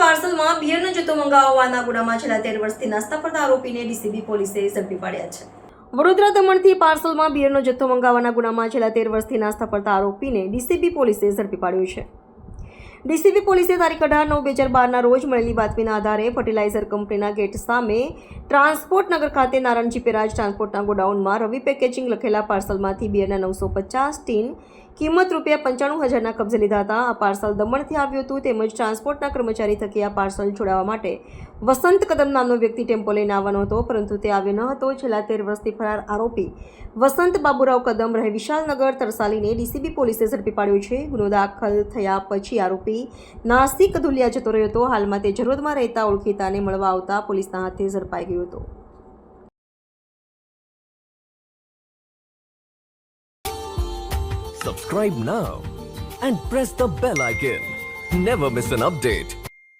પાર્સલમાં બિયરનો જથ્થો મંગાવવાના ગુનામાં છેલ્લા 13 વર્ષથી નાસ્તા ફરતા આરોપીને ડીસીબી પોલીસે ઝડપી પાડ્યા છે. વડોદરા દમણથી પાર્સલમાં બિયરનો જથ્થો મંગાવવાના ગુનામાં છેલ્લા 13 વર્ષથી નાસ્તા ફરતા આરોપીને ડીસીબી પોલીસે ઝડપી પાડ્યો છે. ડીસીબી પોલીસે તારીખ 18/9/2012ના રોજ મળેલી બાતમીના આધારે ફર્ટિલાઇઝર કંપનીના ગેટ સામે ટ્રાન્સપોર્ટ નગર ખાતે નારાયણજી પેરાજ ટ્રાન્સપોર્ટના ગોડાઉનમાં રવિ પેકેજિંગ લખેલા પાર્સલમાંથી બિયરના 950 ટીન કિંમત ₹95,000ના કબજે લીધા હતા. આ પાર્સલ દમણથી આવ્યું હતું તેમજ ટ્રાન્સપોર્ટના કર્મચારી થકી આ પાર્સલ છોડાવવા માટે વસંત કદમ નામનો વ્યક્તિ ટેમ્પો લઈને આવવાનો હતો, પરંતુ તે આવ્યો ન હતો. છેલ્લા 13 વર્ષથી ફરાર આરોપી વસંત બાબુરાવ કદમ રહે વિશાલનગર તરસાલીને ડીસીબી પોલીસે ઝડપી પાડ્યો છે. ગુનો દાખલ થયા પછી આરોપી નાસિક ધુલિયા જતો રહ્યો હતો. હાલમાં તે જરોદમાં રહેતા ઓળખીતાને મળવા આવતા પોલીસના હાથે ઝડપાઈ ગયો હતો. Subscribe now and press the bell icon. Never miss an update.